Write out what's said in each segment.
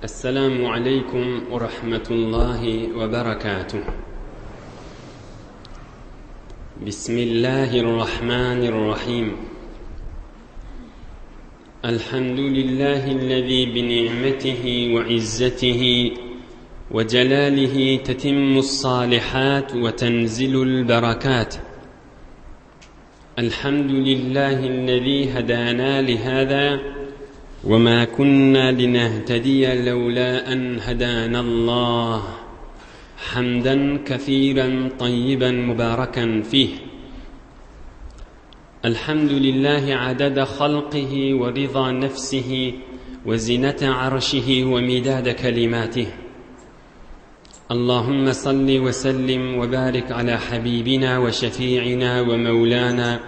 السلام عليكم ورحمة الله وبركاته. بسم الله الرحمن الرحيم. الحمد لله الذي بنعمته وعزته وجلاله تتم الصالحات وتنزل البركات. الحمد لله الذي هدانا لهذا وما كنا لنهتدي لولا أن هدانا الله، حمدا كثيرا طيبا مباركا فيه. الحمد لله عدد خلقه ورضا نفسه وزنة عرشه ومداد كلماته. اللهم صل وسلم وبارك على حبيبنا وشفيعنا ومولانا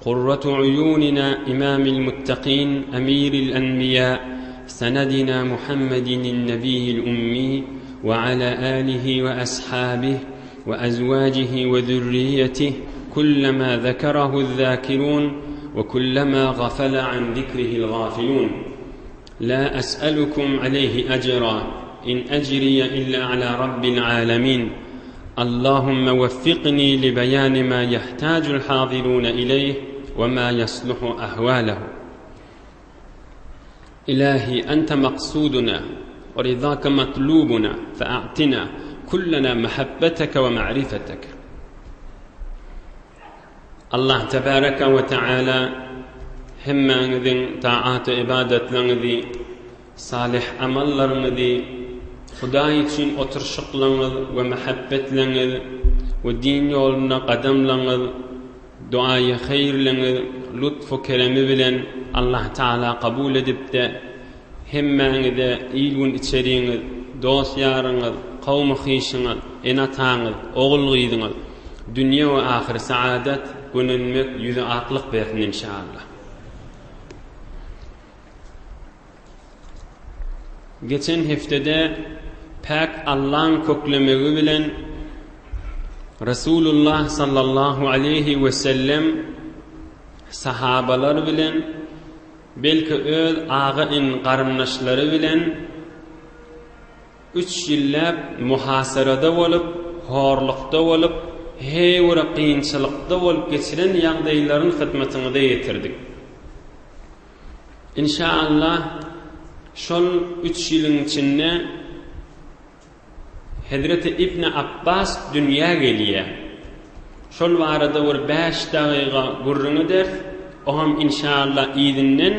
قرة عيوننا إمام المتقين أمير الأنبياء سندنا محمد النبي الأمي وعلى آله وأصحابه وأزواجه وذريته كلما ذكره الذاكرون وكلما غفل عن ذكره الغافلون. لا أسألكم عليه أجرا، إن أجري إلا على رب العالمين. اللهم وفقني لبيان ما يحتاج الحاضرون إليه وما يصلح أهواله. إلهي أنت مقصودنا ورضاك مطلوبنا، فأعطنا كلنا محبتك ومعرفتك. الله تبارك وتعالى هم أنذن طاعات عبادة لنذي صالح عمل لنذي خداي için oturuşuqlanız ve muhabbetlanız ve din yoluna qadamlanız, duayı hayırlanız, lütfu keremi bilen Allah Teala kabul edip de hemmenize iyiliğin içeriğiniz, dost yarınız, kavmi hişiniz, enatağınız, oğul gıydınız, dünya ve ahir saadet gününmek yüzü atlık versin inşallah. Geçen haftede pek Allah'ın köklemeği bilen Resulullah sallallahu aleyhi ve sellem sahabalar bilen belki öz ağayın qarındaşları bilen 3 yillap muhasarada olup, horluqda olup, heyvura qiyinchilikda olup geçiren yağdayların xidmatına yetirdik. İnşallah şol 3 yılın içinde Hazreti İbn Abbas dünya geliye. Şol varada bir 5 daqiqa gurrunu der. Oham inşallah iyidinden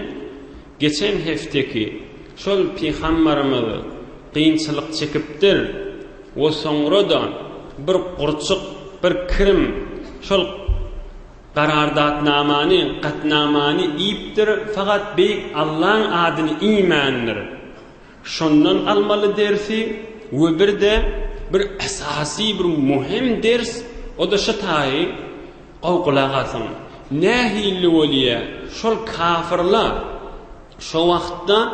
geçen haftaki şol peygamberimiz qiyinchilik çekipdir. O sonradan bir qurçuq, bir kirim şol qarardatnamani, qatnamani iyipdir. Fakat beyik Allah'ın adını imandır. Şondan almalı dersi ve bir de bir esasi, bir muhim ders, o da şu tayi qavqulağasın. Nahilli veliye şol kafirlar şu vaqtda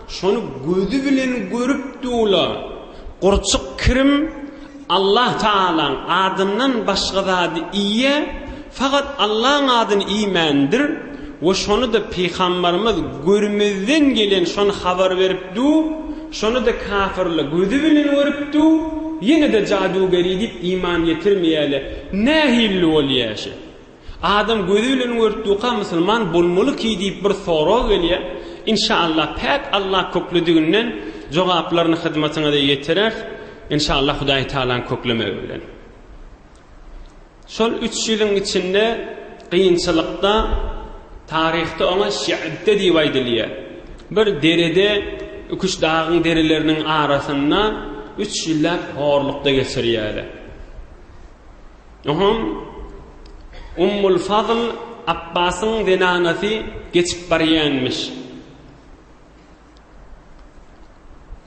şonu gözü bilen görüp dula qurçuq kirim Allah Taala'nın adından başqa zadi iye, fakat Allah'ın adını imandır ve şonu da peygamberimiz görmezden gelen şonu haber verip du, şonu da kafirle gözü bilen görüp du, yine de cadugeri deyip iman yetirmeyeli nahilli veliye. Adam gözüyle görüp Müslüman bulmalı ki deyip bir soru geliyor. İnşallah pek Allah köklüdüğünden cevaplarını hizmetine de yetirer. İnşallah Hudayi Teala'nın köklemeği bilen. Şol 3 yılın içinde qiyinchilikda tarihte ona şi'de deyip aydılıyor. Bir derede 3 dağın derilerinin arasında 3 yıllar horlukta geçiriyorlar. Ummul Fadl Abbas'ın denanası geçip bariyenmiş.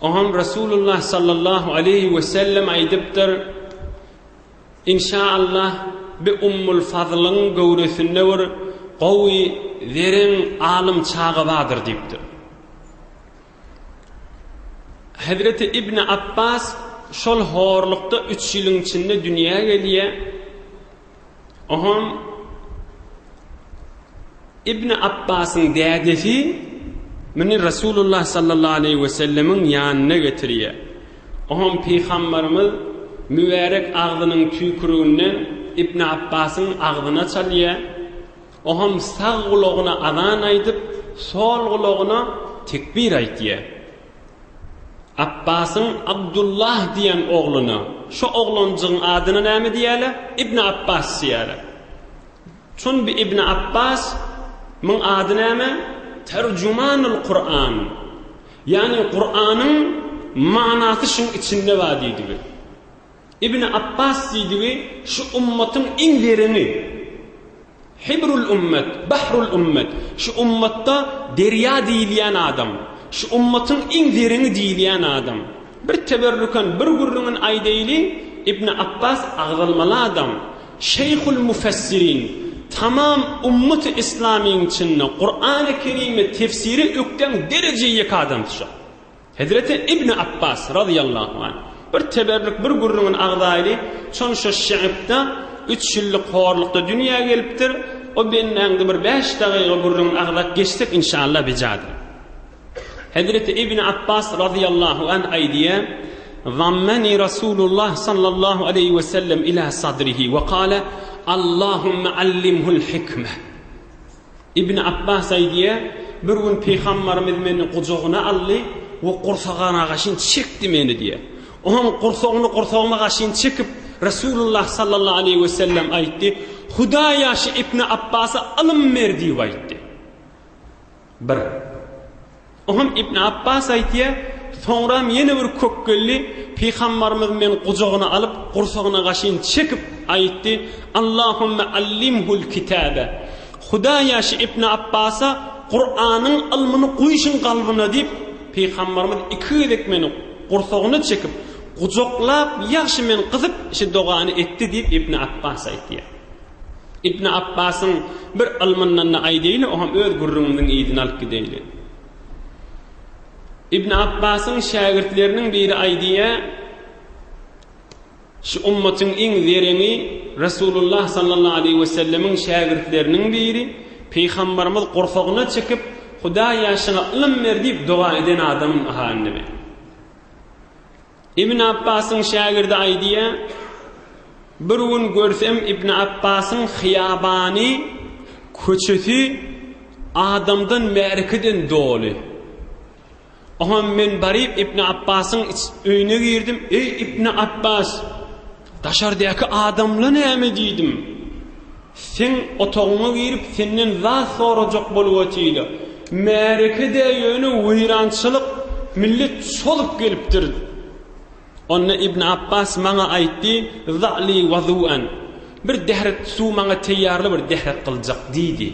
Oham Resulullah sallallahu aleyhi ve sellem aydıptır. İnşallah bir Ummul Fadl'ın gövresinde bir qawi derin alim çağı vardır deyiptir. Hazreti İbn Abbas şol horlukta 3 yılın içinde dünyaya geliyor. Oham İbn Abbas'ın dədəsi Meni Resulullah sallallahu aleyhi ve sellemin yanına getiriyor. Ohum Peygamberimiz mübarek ağzının tükürüğünden İbn Abbas'ın ağzına çalıyor. Ohum sağ kulağına azan aytıp, sol kulağına tekbir aytıyor. Abbas'ın Abdullah diyen oğlunu, şu oğluncun adını näme diýerler? İbn Abbas diýerler. Çün bir İbn Abbas min adı näme? Tercümanul Kur'an. Yani Kur'an'ın manasy şuň içinde var diýdi. İbn Abbas diýdi, şu ummatın iň derini, Hibrul ummet, Bahrul ummet, şu ummatta derya diýilýän adam. Şu ummatın iň derini diýilýän adam. Bir teberrükan, bir gurrunun aýdaýly İbn Abbas agzalmaly adam. Şeyhul mufassirin. Tamam ummat-ı İslamiň içinde Kur'an-ı Kerim'i tefsiri ökden dereceye adam düşer. Hazreti İbn Abbas radıyallahu anh bir teberrük bir gurrunun agdaýly çon şu şeýipde 3 ýyllyk horlukda dünýäge gelipdir. O benneňde bir 5 dagyga gurrunun agdak geçsek inşallah bejadyr. Hazreti İbn Abbas radıyallahu anh aydiye zammani Resulullah sallallahu aleyhi ve sellem ila sadrihi ve kâle Allahümme allimhul hikme. İbn Abbas aydiye bir gün Peygamberimiz meni kucağına aldı ve kursağına gaşyn çekdi meni diye. Ohum kursağıma gaşyn çekip Resulullah sallallahu aleyhi ve sellem aytdi. Hudaýa şu İbn Abbas'a alım berdi aytdi. Bir Ohum İbn Abbas aytdiye, sonra yeni bir kökkelli Peygamberimiz meni kucağına alıp kursağına gaşyn çekip aytdi. Allahümme allimhul kitabe. Hudaýa şu İbn Abbas'a Kur'an'ın ilmini koyuşun kalbına deyip Peygamberimiz iki edek meni kursağına çekip kucaklap yaxşı men kızıp şu dogany etdi deyip İbn Abbas aytdi. İbn Abbas'ın bir ilminden aýdaýly, oham öz gurrundan ýedin alyp gideýli. İbn Abbas'ın şagirdlerinin biri aýdýa, şu ummatyň iň dereni Resulullah sallallahu aleyhi ve sellemin şagirdlerinin biri Peygamberimiz kursağına çekip Hudaýa şuna ilim berdi diýip dua eden adamın ahalyny. İbn Abbas'ın şagirdi aýdýa, bir gün görsem İbn Abbas'ın hiyabany, köçeti adamdan merkeden dolu. Oham men barip İbn Abbas'ın öýüne girdim. Ey İbn Abbas, daşardaky adamla näme diýdim? Sen otagyňa girip senden zat sorajak bolup otydy. Merkede ýöne wyrançylyk millet solup gelipdir. Onna İbn Abbas maňa aýtdy, "Zali wazuan." Bir dehret su maňa teýýarly bir dehret kıljak diýdi.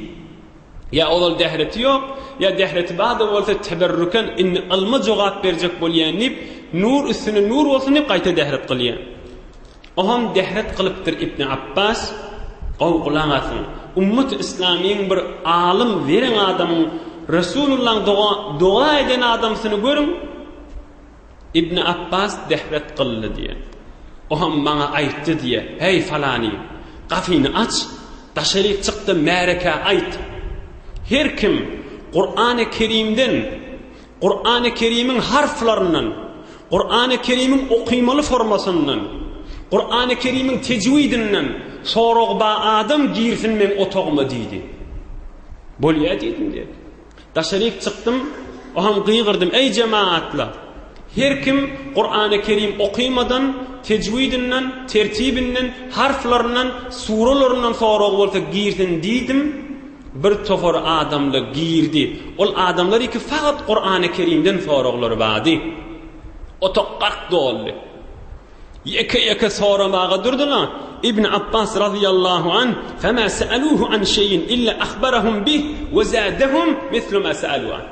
Ya olal dehreti yok, ya dehreti bada bolsa teberrüken inni alma jogap berjek bolýanyp, nur üstüne nur bolsun diýip gaýta dehret kılýan. Oham dehret kılıpdyr İbn Abbas, gowgulaňasyn. Ummat İslamiň bir alim veren adamyň Resulullah dua eden adamsyny görüň. İbn Abbas dehret kıldy diye. Oham maňa aýtdy diye. Hey falany, gafyny aç, daşary çykdy mereke aýt. Her kim Kur'an-ı Kerim'den, Kur'an-ı Kerim'in harflarından, Kur'an-ı Kerim'in okuymalı formasından, Kur'an-ı Kerim'in tecvidinden sorogba adam girsin men otogma diýdi. Bolýa diýdim diye. Daşaryk çykdym, oham gıýgyrdım, ey cemaatla. Her kim Kur'an-ı Kerim okuymadan, tecvidinden, tertibinden, harflarından, suralarından sorog bolsa girsin diýdim. Bir tofor adamla girdi. Ol adamlar iki faqat Kur'an-ı Kerim'den soraglary bady. O toqqark doldy. Yeke soramaga durdular. İbn Abbas radıyallahu anh, "Fema sa'aluhu an şeyin illa akhbarahum bih ve zadahum mislu ma sa'alu an."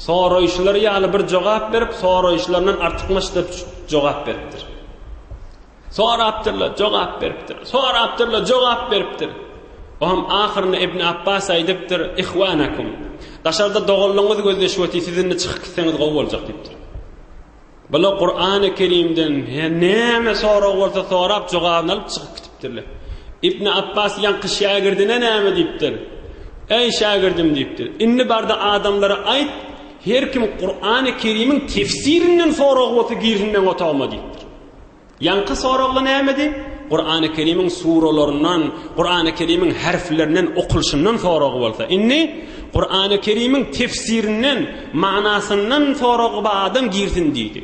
Soraýşylary ýaly bir jogap berip, soraýşylaryndan artykmaşdyp jogap beripdir. Sorapdyrlar, jogap beripdir. Sorapdyrlar, jogap beripdir. Oham ahirine İbn Abbas aýdypdyr, "İhwanakum." Daşarda dogallaňyz gözleşip sizinle çykyp gitseňiz gowy boljak diýipdir. Bala Kur'an-ı Kerim'den näme sorag bolsa sorap jogabyny alyp çykyp gitipdirler. İbn Abbas ýanky şagirdine näme diýipdir? Ey şagirdim diýipdir. Inni barda adamlara aýt, her kim Qur'an-ı Kerim'in tefsirinden soraq bolsa girdinden otağma deyipdir. Yankı soraqlı nämedi? Qur'an-ı Kerim'in suralarından, Qur'an-ı Kerim'in harflerinden oqulşundan soraq bolsa. Inni Qur'an-ı Kerim'in tefsirinden, manasından soraq ba adam girsin deydi.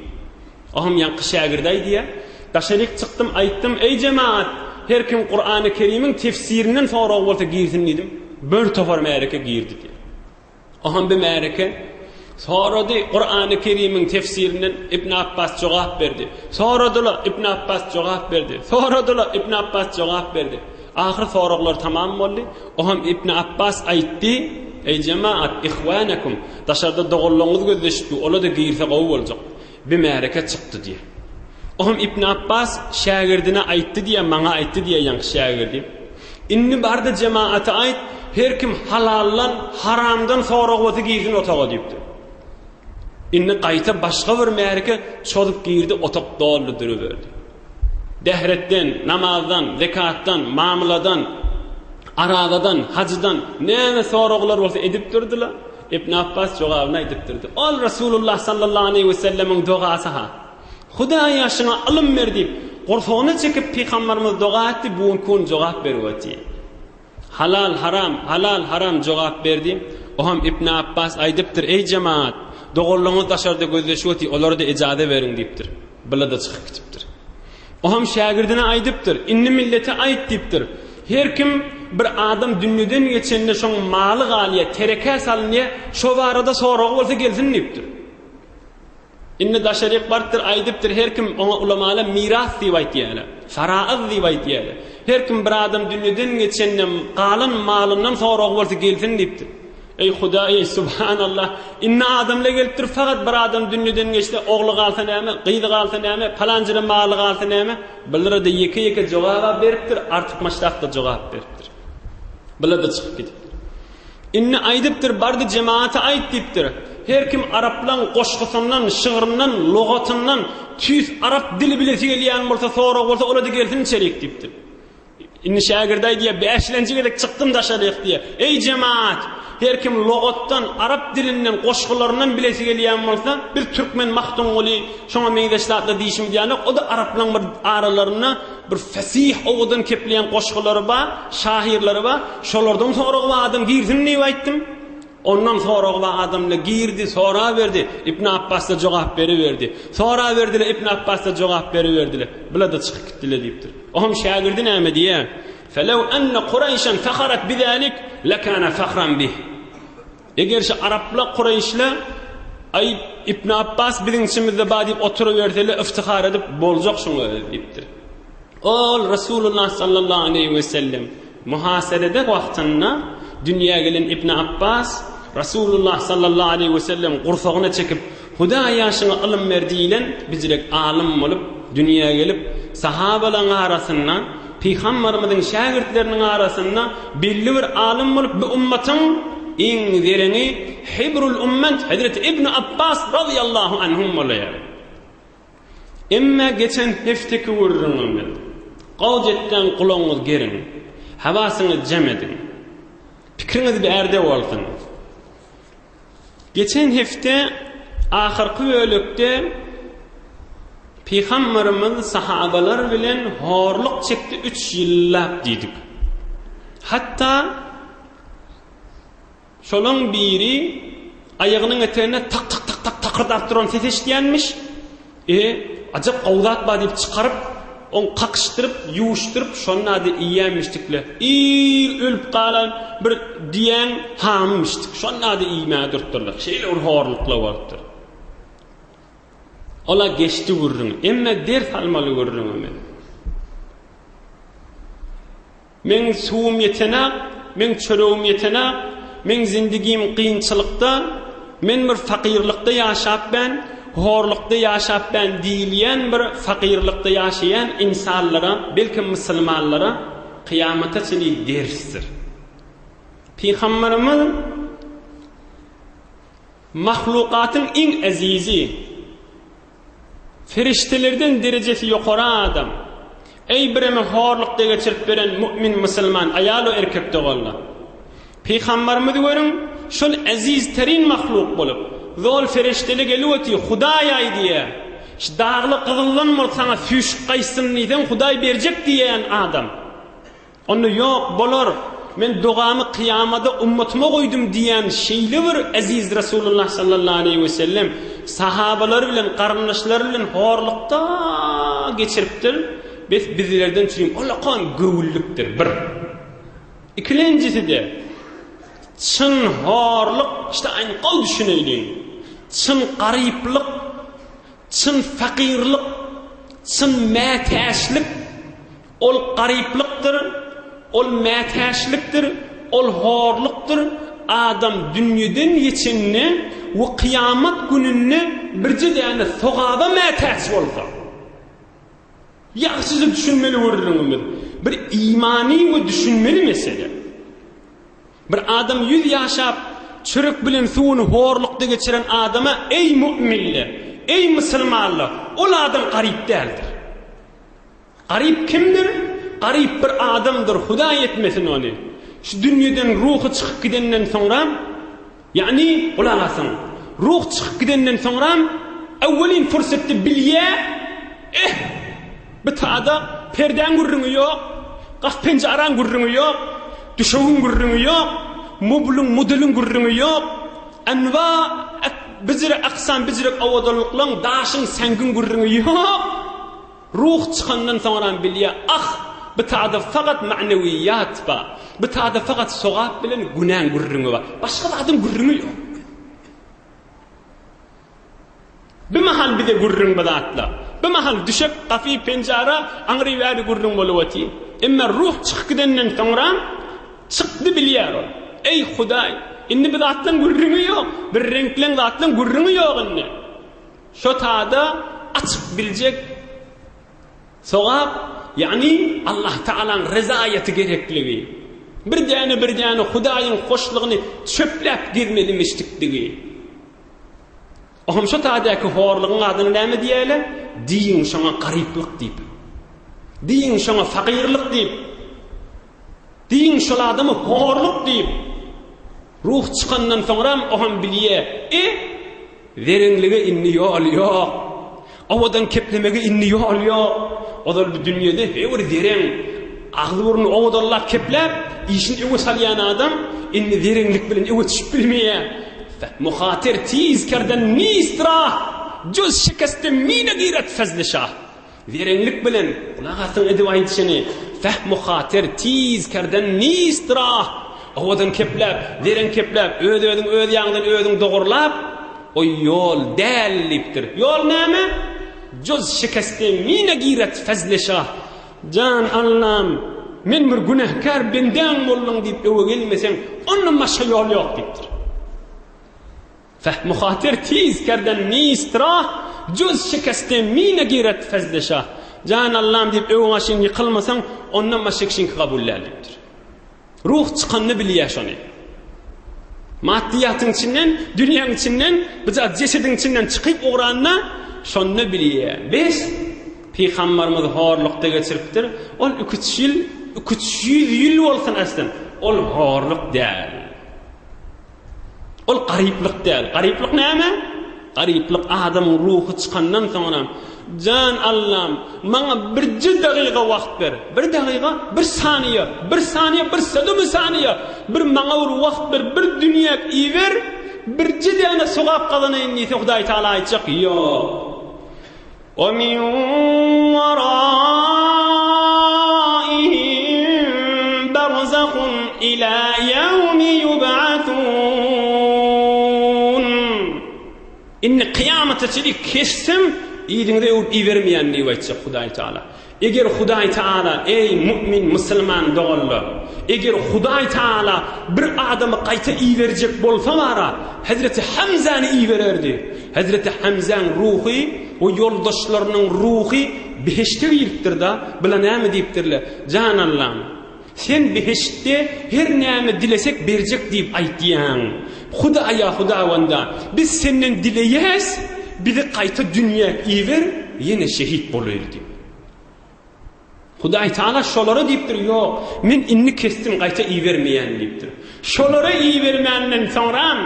Ahım yankı şagirday diye daşalik çıktım, aytdım, ey cemaat, her kim Qur'an-ı Kerim'in tefsirinden soraq bolsa girsin dedim. Bir tofar märeke girdi diye. Ahım bir märeke soradı Qur'an-ı Kerim'in tefsirinden İbn Abbas cevap verdi. Soradılar İbn Abbas cevap verdi. Soradılar İbn Abbas cevap verdi. Ahir soraqlar tamam boldy. Ahım İbn Abbas aytdı, ey cemaat, ihwanakum, daşarda doğulluğunuz gözleşdi, ola da girse qow boljak. Bir märeke çıktı diye. Ahım İbn Abbas şagirdine aytdı diye, maňa aytdı diye yaňky şagirdi. Inni barda cemaata ayt, her kim halallan, haramdan soraq bolsa girsin otağa diýipdi. Inni qayta başga bir märeke çolup girdi, otak doldu duruverdi. Dehretden, namazdan, zekatdan, mamuladan, aradadan, hacdan näme soraqlar bolsa edip durdular. İbn Abbas jogabyny edip durdu. Ol Rasulullah sallallahu aleyhi ve sellemin duasy ha. Hudaý ýaşyna ilm berdi. Qur'any çekip Peygamberimiz dua etdi, bu kun jogap berýärdi. Halal haram, halal haram jogap berdi. Oham İbn Abbas aydypdyr, ey cemaat, doğulluğunuz daşarda gözleşýärdi, olara da ijazat beriň diýipdir. Bula da çykyp gitipdir. Oham şagirdine aydypdyr, inni millete ayt diýipdir. Her kim bir adam dünýeden geçende şoň maly galyä, tereke salynýa, şo barada soraq bolsa gelsin diýipdir. Inni daşaryk bardyr aydypdyr, her kim ona ulamalar miras diýip aýtýarlar. Faraiz diýip aýtýarlar. Her kim bir adam dünýeden geçende galyn malyndan soraq bolsa gelsin diýipdir. Ey Hudaý, subhanallah, inna adamla gelipdir, faqat bir adam dünýeden geçdi, ogly galsa näme, gyzy galsa näme, palanjyra maly galsa näme, bilirdi ýeke-ýeke jogap beripdir, artyk maşdaqda jogap beripdir. Biladi çykyp gitipdir. Inni aýdypdyr, bardy cemaata aýt diýipdir. Her kim araplan goşgusyndan, şygyryndan, logatyndan, tüýs arap dili bilesi gelýän bolsa, soraq bolsa, ola da gelsin içerik diýipdir. Inni şagirday diye 5-lenji gelek çıktım daşaryk diye. Ey cemaat, her kim logatdan, arap dilinden, goşgularından bilesi gelýän bolsa, bir türkmen Mahtungoly, şoňa meňdeşlerde diýişim diýany, o da araplan bir aralaryna bir fasih owdan kepleýän goşgulary bar, şahirleri bar, şolardan soraq adam girsin diýip aýtdym. Ondan soraq adamla girdi, sora berdi. İbn Abbas da jogap beriverdi. Sora berdiler, İbn Abbas da jogap beriverdiler. Bula da çykyp gitdiler diýipdir. Ohum şagirdi näme diýe? Felew anna Qurayshan fakharat bizalik lakana fakhran bih. Eger şu Araplar Qurayşlar ay İbn Abbas bilinçimizde badip oturuverdiler, iftihar edip boljak şoňa diýipdir. Ol Rasulullah sallallahu aleyhi ve sellem muhaserede wagtynda dünya gelen İbn Abbas Rasulullah sallallahu aleyhi ve sellem gurfagyna çekip Hudaý ýaşyna ilm berdiýilen bizlek alim bolup dünya gelip sahabalaryň arasyndan Peygamberimizin şagirdlerinin arasynda belli bir alim bolup bu ummatyň iň dereni hibrul ummet Hazreti İbn Abbas radıyallahu anhum bolýar. Emma geçen hefteki wurrunmy gawjetden gulaňyz gerin. Hawasyňyz jem edin. Pikiriňiz bir erde bolsun. Geçen hafta ahirki bölükde Peygamberimiz sahabalar bilen horluk çekdi 3 yıllap diýdik. Hatta şolun biri ayagynyň eteğine tak tak tak tak takırdap duran ses eşdiýänmiş. Ajak gawzat ba diýip çykaryp on kakıştırıp, yuuşturup, şonun adı iýenmişdikler. Ölüp qalan bir diýen hammışdyk. Şonun adı iýmä durtdurlar. Şeýle horluklar bardyr. Ola geçti gurrun. Emme ders almaly gurrun men. Men suwum ýetene, men çöregim ýetene, men zindigim qiyinçylykda, men bir fakirlikde ýaşap ben, horlukda ýaşap ben diýilýän bir fakirlikde ýaşaýan insanlara, belki musulmanlara kıyamata çyly dersdir. Peygamberimiz mahlukatın en azizi, feriştelerden derecesi ýokary adam. Ey bireme horlukda geçirip beren mümin musulman ayal o erkek de bolla. Peygamberimiz görün şol aziz terin mahluk bolup zol ferişteli geliyoti Hudaý diye. İşte dağlı kızıllanmır sana füşük kaysın neyden Hudaý berjek diyen adam. Onu yok bolar. Men duamı kıyamada ummatıma koydum diyen şeyli bir aziz Resulullah sallallahu aleyhi ve sellem sahabalar bilen qarındaşlar bilen horlukta geçiripdir. Bizlerden çürüyüm. Ola kan gövüllüktir. Bir. İkincisi de çın horluk işte aynı kal düşüneydin. Çın gariplik, çın fakirlik, çın mätäşlik ol garipliktir. Ol mätäşlikdir, ol horluktur. Adam dünýeden geçenni we kıyamet gününni birje däne sogaba mätäş bolsa. Ýaşy düşünmeli görürüňiz. Bir imani we düşünmeli mesele. Bir adam 100 ýaşap çürük bilen suwuny horlukda geçiren adama ey müminler, ey musulmanlar, ol adam garip däldir. Garip kimdir? Garip bir adamdır, Hudaý etmesin onu. Şu dünýeden ruhy çykyp gidenden soňra, yani ulanasın. Ruh çykyp gidenden soňra awwelin fursatda bilýä, bir taada perden gurrungy ýok, gaf penjaran gurrungy ýok, düşegiň gurrungy ýok, mobilin modelin gurrungy ýok, anwa bizire aqsan bizire awadalyklaň daşyň sengin gurrungy ýok. Ruh çykandan soňra bilýä, Bitada fakat maneviyat ba. Bitada fakat sogap bilen günan gurrungy ba. Başga adam gurrungy ýok. Bir mahal bize gurrun badatla. Bir mahal düşep qafi penjara angri wadi gurrun bolywati. Emma ruh çykdenden soňra çykdy bilýär. Ey Hudaý, indi bidatlan gurrungy ýok. Bir renklen zatlan gurrungy ýok indi. Şo taada açyp biljek sogap yani Allah Ta'ala'nın rezayeti gerekligi. Bir däne Hudaýyň hoşlugyny çöplep girmelimişdigi. Ohum şo taadaky horlygyň adyny näme diýerler? Diýin şoňa gariplik diýip. Diýin şoňa fakirlik diýip. Diýin şol adamy horluk diýip. Ruh çykandan soňra ohum bilýär. Verenligi inni ýol ýok. Awadan keplemege inni ýol ýok. Odal bu dünýede her deren agly burun owdallap keplep işin ewe salýan adam inni derenlik bilen ewe düşüp bilmeýär. Muhatir tiz kerden nistra göz şikastem mine giret fazlaşa. Derenlik bilen kulagatyň edip aýtşyny muhatir tiz kerden nistra owadan keplep deren keplep ödüň öz ýaňdan özüň dogurlap o ýol dällipdir. Ýol näme? Göz şikastem mine giret fazlaşa. Can Allah'ım men bir günahkar benden boldum diýip öwe gelmesem onun başga ýol ýok diýipdir. Muhatir tiz kerden nistra göz şikastem mine giret fazlaşa. Can Allah'ım diýip öwe maşyn ýykylmasaň ondan maşykşyn kabullenipdir. Ruh çykanny bilýär şonu. Maddiýatyň içinden, dünýäň içinden, bizat jesediň içinden çykyp ogranna şonu bilýär. Biz Peygamberimiz horlukda geçiripdir. Ol 300 ýyl bolsun aslan. Ol horluk däl. Ol gariplik däl. Gariplik näme? Gariplik adamyň ruhy çykandan soňra Can Allah'ım maňa bir dagyga wagt ber. Bir dagyga, bir saniýe, bir sedum saniýe, bir maňa bir wagt ber, bir dünýä iwer, bir jidana sogap galanyň diýip Hudaý Taala aýtjak. Ýok. وَمِنْ وَرَائِهِمْ بَرْزَخٌ إِلَى يَوْمِ يُبْعَثُونَ. İnni kıyamata çelik kestim, iyiliğinde ivermeyen diye aytacak Hudaý Taala. Eger Hudaý Taala ey mümin musulman doğullu, eger Hudaý Taala bir adamı qayta iverjek bolsa bara, Hazreti Hamzany ivererdi. Hazreti Hamzan ruhi o yoldaşlarının ruhi beheşte giripdir da, bila näme diýipdirler? Can Allah'ım, sen beheşte her näme dilesek berjek diýip aýtýaň. Hudaýa wanda, biz senden dileýäs, bizi qayta dünýä iwer, ýene şehit bolardy. Hudaý Taala şolara diýipdir, ýok, men inni kestim qayta iwermeýän diýipdir. Şolara iyi vermenden sonra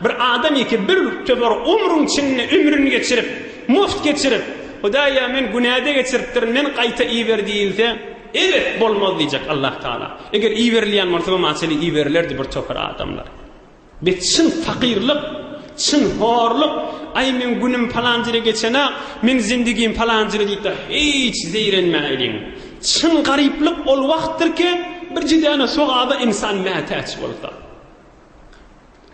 bir adam ki bir töber umrun içinde ömrünü geçirip, muft geçirip, Hudaya men günahda geçiriptir, men qayta iyi ver deyilse, evet bolmaz diyecek Allah Teala. Eğer iyi verilen martaba masali iyi verirlerdi bir töper adamlar. Çın fakirlik, çın horluk, ay men günüm falancıra geçene, men zindigim falancıra deyip de hiç zeyrenmeyin. Çın gariplik ol vaxtdır ki, bir cidana soğada insan məhtaç bolsa.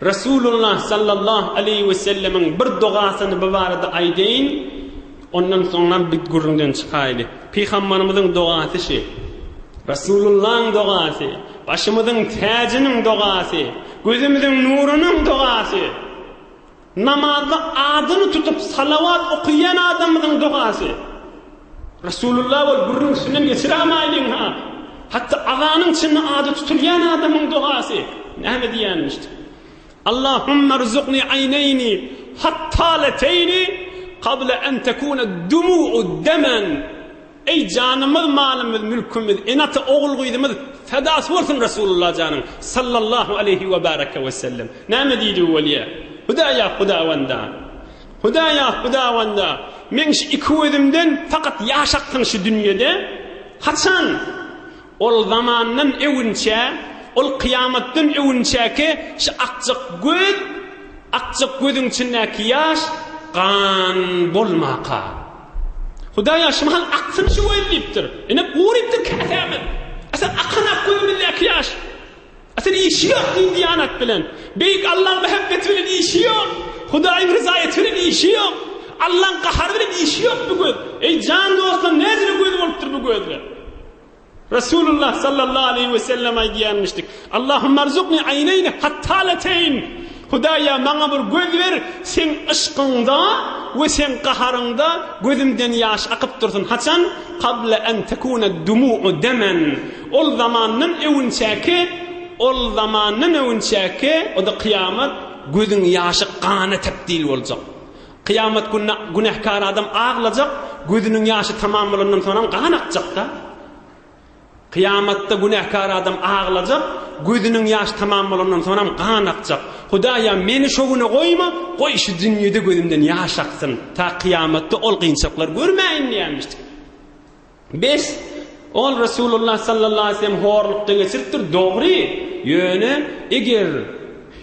Resulullah sallallahu aleyhi ve sellemin bir duasını bu barada aydeyin, ondan sonra bir gurundan çıkaydı. Peygamberimizin duası şey, Resulullah'ın duası, başımızın tacının duası, gözümüzün nurunun duası, namazda adını tutup salavat okuyan adamın duası. Resulullah ol gurrun üstünden geçiremeydin ha. Hatta ağanın içinde adı tutulayan adamın duası. Ne diyenmişti? Allahümme rzuqni ayneyni hattaleteyni qabla en tekune dumu'u demen. Ey canımız, malımız, mülkümüz, enatı oğul guydumuz fedası olsun Resulullah canım sallallahu aleyhi ve baraka ve sellem. Ne diydi veliye? Hudaya hudavanda. Hudaya hudavanda. Men şu iki özümden fakat yaşaktın şu dünyada. Haçan ol zamandan evinçe, ol kıyametten evinçe ki şu akçık gözün içindeki yaş kan bolmaka. Hudaya şimal aksın şu öyleyiptir. Ene uğriptir kâtamen. Asan akana koyumillaki yaş. Asan işi yok din diyanat bilen. Beyik Allah'ın mehabbeti bilen işi yok. Hudayın rızayeti bilen işi yok. Allah'ın kaharı bilen işi yok bu göz. Ey can dostlar nezine göz oluptur bu gözle. Resulullah sallallahu aleyhi ve sellem aydiyanmıştık. Allahümme rzuqni ayneyni hattaleteyn. Hudaya bana bir göz ver, sen ışkında ve sen kaharında gözümden yaş akıp dursun. Haçan? Qabla en tekune dumu'u demen. Ol zamanın evinçeki, o da kıyamet, gözün yaşı kana tebdil olacak. Kıyamet günahkar adam ağlayacak, gözünün yaşı tamam olandan sonra kan akacak da. Kıyamette günahkar adam ağlayacak, gözünün yaşı tamam olandan sonra kan akacak. Hudaya meni şovuna koyma, koy şu dünyada gözümden yaş aksın. Ta kıyamette ol kıyınçaklar görmeyin diyenmiştik. 5. Ol Resulullah sallallahu aleyhi ve sellem horlukta geçiriptir. Doğru yönü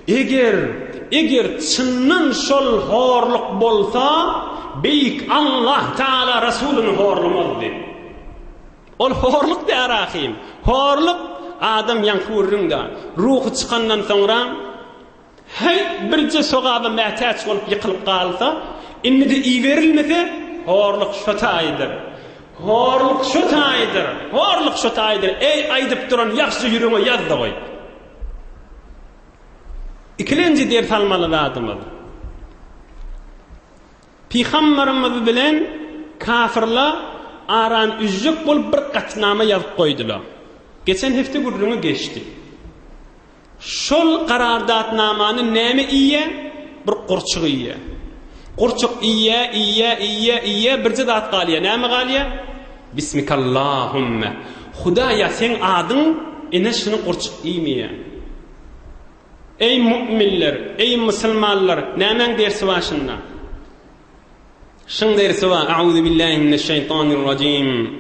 eğer çınnan şol horluk bolsa, beyik Allah Teala Resulünü horlamazdı. Ol horluk da arahim. Horluk adam yankıvırında. Ruhu çıkandan sonra hey birce soğada məhtaç olup yıkılıp qalsa, inni de iyi verilmese horluk şotaydır. Horluk şotaydır. Ey aydıp duran yaxşı yürüme yazdı koy. İkilinci der salmalı adımız. Peygamberimiz bilen kafirlar aran üzük bol bir qatnama yazıp koydular. Geçen hafta gurrunu geçti. Şol qarardatnamanı näme iye? Bir qurçuq iye. Qurçuq iye birce zat qaliya. Näme qaliya? Bismikallahumma. Hudaya sen adın ene şunu qurçuq iymiye. Ey müminler, ey musulmanlar, nämen dersi var şunda? Şun dersi var. Euzu billahi mineşşeytanirracim.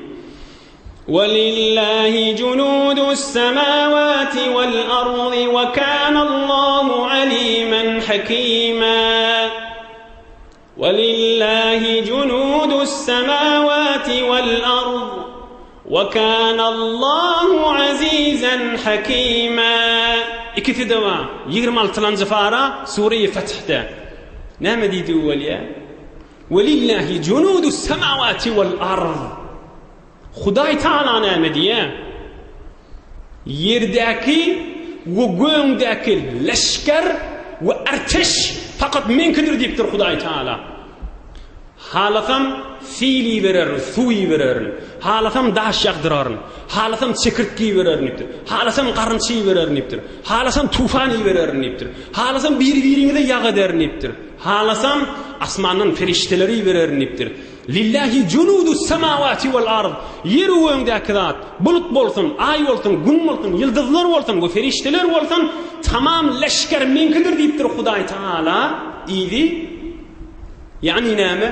وَلِلَّهِ جُنُودُ السَّمَاوَاتِ وَالْأَرْضِ وَكَانَ اللَّهُ عَلِيمًا حَكِيمًا وَلِلَّهِ جُنُودُ السَّمَاوَاتِ وَالْأَرْضِ وَكَانَ اللَّهُ عَزِيزًا حَكِيمًا. İkisi de var. 26. fara Sure-i Feth'te. Ne dedi veliye? وَلِلَّهِ جُنُودُ السَّمَاوَاتِ وَالْأَرْضِ. Huday Teala näme diye? Yerdeki ve göğündeki leşker ve erteş fakat menkidir deyiptir Huday Teala. Halasam fiili verir, suyi verir. Halasam daş yağdırar. Halasam çekirtki verir deyiptir. Halasam qarınçı verir deyiptir. Halasam tufani verir deyiptir. Halasam bir-birine yağ eder deyiptir. Halasam asmanın ferişteleri verir deyiptir. Lillahi cunudus semavati vel ard. Yer öňdäki zat, bulut bolsun, ay bolsun, gün bolsun, yıldızlar bolsun, we ferişteler bolsun, tamam leşker menkidir diýipdir Hudaý Taala. Idi yani näme?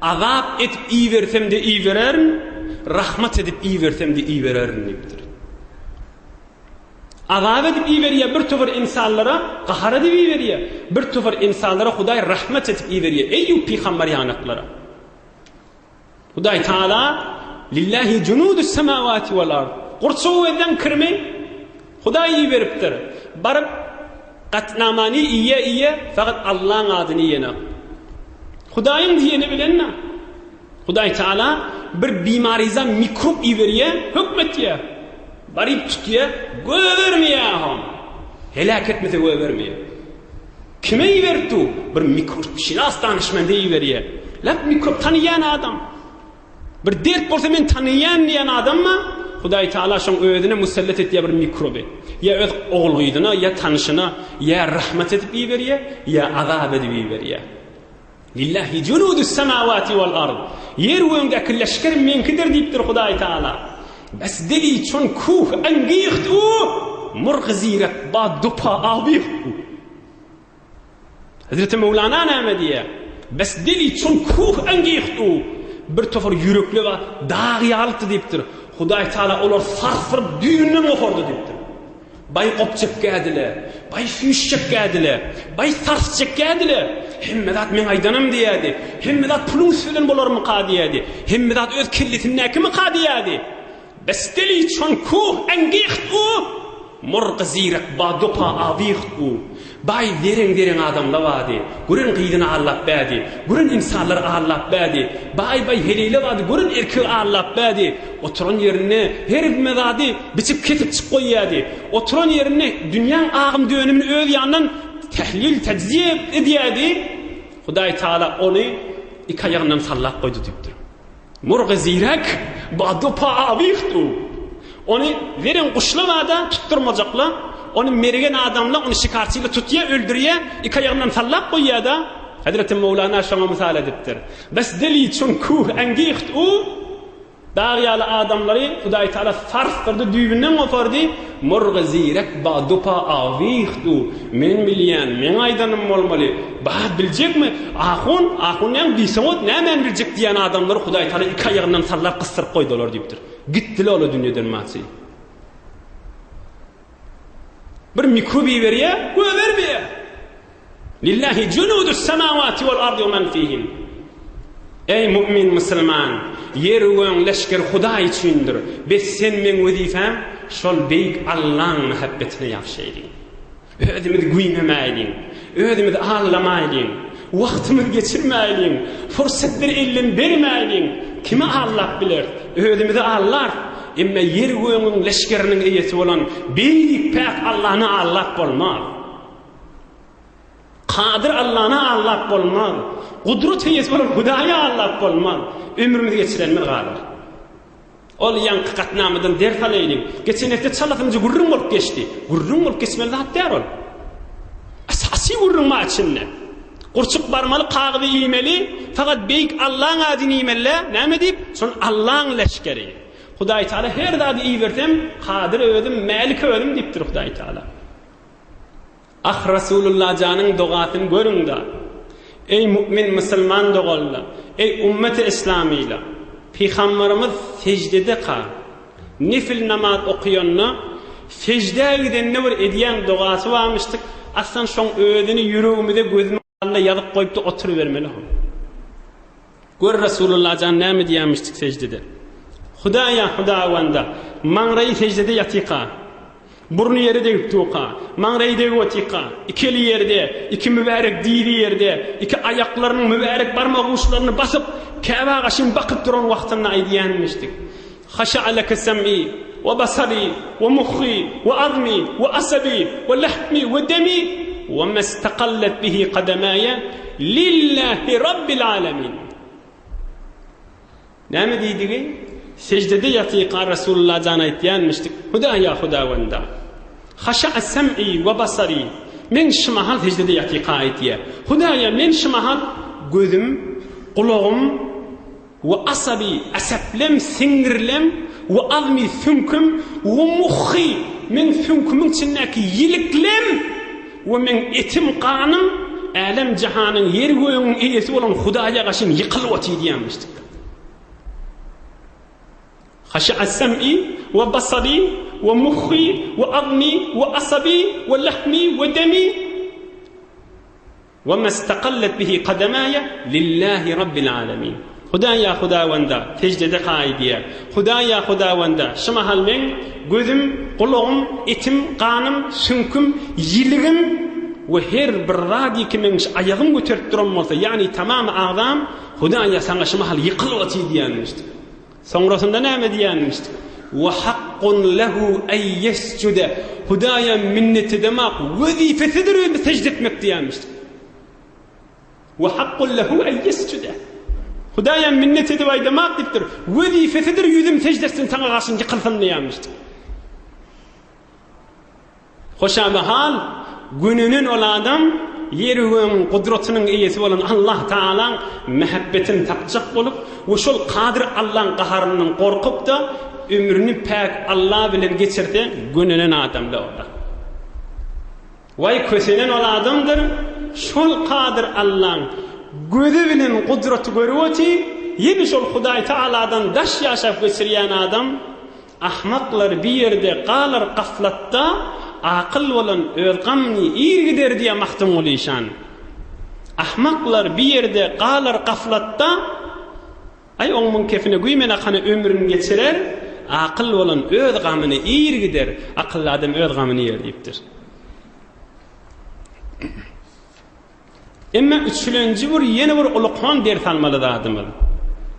Azap etip iýersem de iýererim, rahmat edip iýersem de iýererim diýipdir. Azap edip iýerýär bir töwer insanlara, gahar edip iýerýär. Bir töwer insanlara Hudaý rahmat etip iýerýär. Eýýüp peýgamber ýanyklara. Hudaý Taala lillahi cunudus semawati vel ard. Gurçuw eden kirme Hudaý beripdir. Barıp qatnamani iýe faqat Allah'ın adyny ýene. Hudaýyň diýeni bilenna. Hudaý Taala bir bimariza mikrop iýerýär, hökmetýär. Baryp tutýar, göwermeýär ham. Helak etmese göwermeýär. Kime iýerdi? Bir mikrop şinas danışmanda iýerýär. Lap mikrop tanıyan adam. Bir dert bolsa men tanıyan diýen adamma Hudaý Taala şoň özüne musallat etýär bir mikroby. Ya öz ogluýdyna, ya tanışyna, ya rahmat edip iýerýär, ya azap edip iýerýär. Lillahi cunudus semawati vel ard. Yer öňdäki leşker menkidir diýipdir Hudaý Taala. Bes deli çon kuh angiýt o murgzirak ba dupa abiq. Hazreti Mevlana näme diýär? Bes deli çon kuh angiýt o bir töfer yürekli we dağyalyty diýipdir. Hudaý Taala olar sarfır düýünden okurdy diýipdir. Bay opçyk gädiler, bay füýşçek gädiler, bay sarsçek gädiler. Hemmedat men aýdanam diýädi. Hemmedat pulun sülen bolarmy qadiýädi. Hemmedat öz killitini näkimi qadiýädi. Besteli çon kuh angiýt o murgzirak ba dupa abiq o. Bay deren adamlar wadi. Gurin qydyna allap bädi. Gurin insanlar allap bädi. Bay heleyle wadi. Gurin erki allap bädi. Oturan yerine her medadi biçip ketip çyk goýýardy. Oturan yerine dünýäň agym dönümini öz ýandan tahlil tejziye edýärdi. Hudaý Taala ony iki ayagyndan sallap goýdy diýipdir. Murgzirak ba dupa abiq o. Onu verin kuşlamada tutturmajakla. Onu merigen adamla onu şikarçıyla tutya öldürüye iki ayağından sallap koyuya da Hazreti Mevlana şuna misal edipdir. Bes deli çun kuh angiýt o dağyalı adamları Hudaý Taala sarf kırdı düýbünden gopardy. Murgzirak ba dupa awiq o. Men bilýän, men aýdanym bolmaly. Ba biljekmi? Ahun biýsewot nämen biljek diýen adamlar Hudaý Taala iki ayağından sallap kısırıp koydular diýipdir. Gitdiler ola dünýeden maçy. Bir mikrobi berýär, göwermeýär. Lillahi cunudus semawati vel ardi we men fihim. Ey mümin musulman, yer öň leşker Hudaý üçindir. Biz sen men wezifam şol beýik Allah'ın muhabbetine ýagşaýdyň. Özümizi güýnemäýdiň, özümizi ağlamaýdyň, wagtymy geçirmäýdiň, fursatlar elden bermäýdiň. Kime Allah bilir? Özümizi allar. Emme yer öňüň leşkeriniň eýesi bolan beýik pek Allah'na Allah bolmaz. Kadir Allah'na Allah bolmaz. Kudret eýesi bolan Hudaýa Allah bolmaz. Ömrümizi geçirenmi galar. Ol ýanky gatnamydan ders alaýdyň. Geçen hepde çalatymjy gurrun bolup geçdi. Gurrun bolup geçmeli zat där ol. Asasy gurrun maçynne. Gurçuk barmaly kagydy iýmeli, fakat beýik Allah'ın adyny iýmelle, näme diýip? Son Allah'ın leşkeri. Hudaý Taala her zady iýersem, Kadir özüm, Malik özüm diýipdir Hudaý Taala. Ah Rasulullah janyň dogatyny görüň da. Ey mümin musulman dogallar, ey ümmeti İslamiyla. Peygamberimiz secdede kal. Nifil namaz okuyanna secde gidenne bir edýän dogasy barmyşdyk. Aslan şoň özüni yüregimde gözüme alla ýazyp goýupdy oturup bermeli. Gör Rasulullah jan näme diýmişdik secdede. Hudaýa Hudawanda maňraý secdede ýatyka. Burnu yerde tuqa, maňraýda ýatyka. Ikili yerde, iki mübarek diri yerde, iki ayaklarynyň mübarek barmak uçlaryny basyp Kaaba gaşyn bakyp duran wagtyna aýdýanmyşdyk. Haşa'alaka sam'i wa basari wa mukhi wa azmi wa asabi wa lahmi wa dami wa mastaqallat bihi qadamaya lillahi rabbil alamin. Näme diýdigi? Secdede ýatyka Rasulullah jan aýtýanmyşdyk. Hudaýa Hudawanda. Haşa'a sam'i wa basari. Men şymahal secdede ýatyka aýtýar. Hudaýa men şymahal gözüm, kulagym ve asabi asaplem sinirlem ve azmi sünkum ve muhi min sünkumun içindeki yiliklem ve min etim kanım alem cihanın yer göğünün iyisi olan Hudaya karşı yıkılıvati diyemiştik. Haşa sem'i ve basari ve muhi ve azmi ve asabi ve lahmi ve demi وما استقلت به قدماي لله رب العالمين. خدايا خداوندا تجدد قايديا خدايا خداوندا شما halmen gözüm, kulağım, etim, kanım, sünkum, yiligim ve her bir radikimin ayağım götürüp duran olsa yani tamam ağzam Hudaya sana şama hal yıkılıvati diyenmişti. Sonrasında ne diyenmişti? Ve hakkun lehu en yescude Hudaya minneti demek vazifesidir ve secde etmek diyenmişti. وحق له أن يسجد Hudaya minnet edip aydamak diptir. Vazifesidir yüzüm secdesin sana karşın yıkılsın diyemiştir. Hoşa bir hal gününün ol adam yerinin kudretinin iyisi olan Allah Teala muhabbetin tapacak olup ve şol kadir Allah'ın qaharından korkup da ömrünü pek Allah bilen geçirdi gününün adamda orada. Vay kösenen ol adamdır. Şol kadir Allah'ın gözü bilen kudreti görüveti yeni şol Huday Teala'dan daş yaşap geçiryen adam ahmaklar bir yerde kalır gaflatta akıl olan özgamni iyi gider diye mahtum oluşan ahmaklar bir yerde kalır gaflatta ay onun kefine güymene kanı ömrünü geçirer akıl olan özgamını iyi gider akıllı adam özgamını yer deyiptir. Ama üçüncü bir yeni bir ulukan ders almalı da adımız.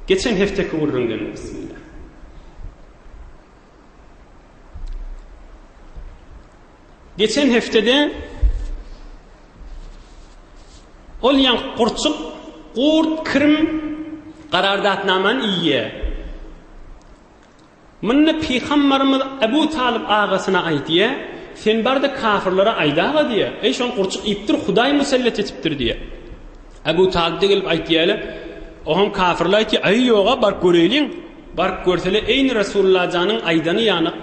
Geçen hefteki vururun bismillah. Geçen heftede olyan kurçuk, kurt, kırm karardatnaman iyi. Bununla Peygamberimiz Ebu Talib ağasına ait diye sen barda kafirlere aydağa diye. Ey şon kurçuk iptir Huday musallat etiptir diye. Ebu Talib de gelip aytdiyalar. Ohum kafirler ki ay yoga bar göreylin. Bar görsele eyni Resulullah canın aydanı yanık.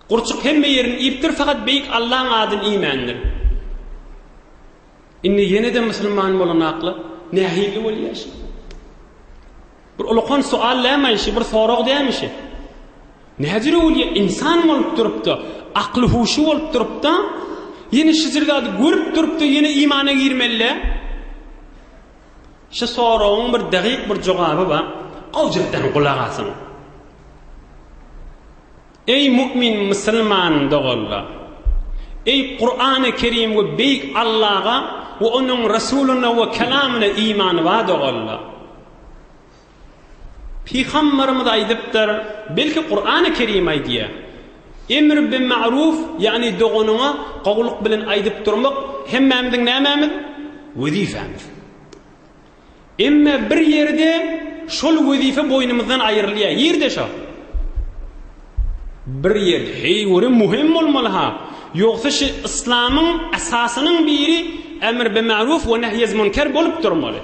Kurçuk hemme yerin iptir fakat beyik Allah'ın adın imandır. İnni yine de Müslüman olan aklı nehiyli ol yaşı. Bir ulukan sual lamayışı, bir sorak demişi. Nedir ol ya insan olup durup da aklı huşu olup durup da yine şizirgadı görüp durup da yine imana girmeli. Şu sorağın bir dakik bir cevabı var. Avcıktan kulak asın. Ey mümin Müslüman doğulla. Ey Kur'an-ı Kerim ve beyk Allah'a ve onun Resulüne ve kelamına iman var doğulla. Peygamberimiz aydıptır. Belki Kur'an-ı Kerim aydiye. Emr bin ma'ruf yani doğununa qavluq bilen aydıp durmak hemmemizin nämemiz? Vazifemiz. Emma bir yerde şol vazife boynumuzdan ayrılıyor. Yerde şu. Bir yerde hey vurun muhim olmalı ha. Yoksa şu İslam'ın esasının biri emr bin ma'ruf ve nehyez münker bolup durmalı.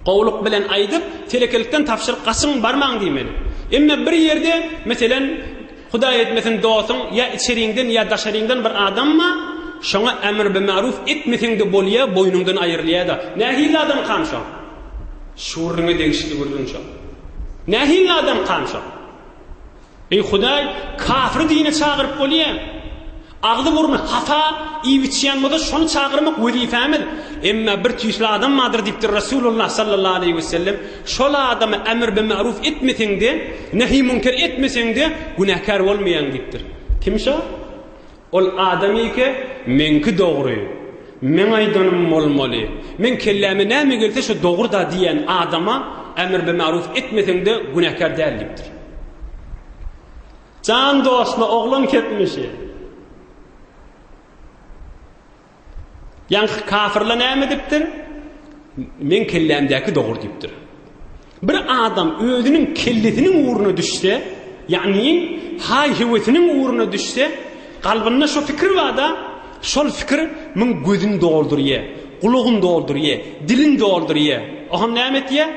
Qavluq bilen aydıp telekelikten tafsir qasın barmağın diymeli. Emma bir yerde mesela Huday etmesin doğsun ya içeriğinden ya dışarıdan bir adam mı? Şuna emr bin ma'ruf etmesin de bolya boynundan ayrılıyor da. Nehiyladan qamşa. Şuurunu değişti vurdun şu. Nehiyladan qamşa. Ey Huday kafir dine çağırıp bolya. Ağdı vurma hata iyi biçiyen moda şunu çağırmak vazifemiz. Emma bir tüysü adam madır diptir Resulullah sallallahu aleyhi ve sellem. Şola adamı emr bin ma'ruf etmesin de nehi münker etmesin de günahkar olmayan diptir. Kim şu? Ol adamı ki menki doğru. Men aydanım olmalı. Men kellemi ne mi gelse şu doğru da diyen adama emr bin ma'ruf etmesin de günahkar değil diptir. Can dostla oğlum ketmişi. Yani kafirle ne ediptir? Men kellemdeki doğru diptir. Bir adam özünün kelletinin uğruna düşse, yani hay hüvetinin uğruna düşse, kalbinde şu fikir var da, şol fikir men gözünü dolduruyor, kulağını dolduruyor, dilini dolduruyor. Oham ne et ya?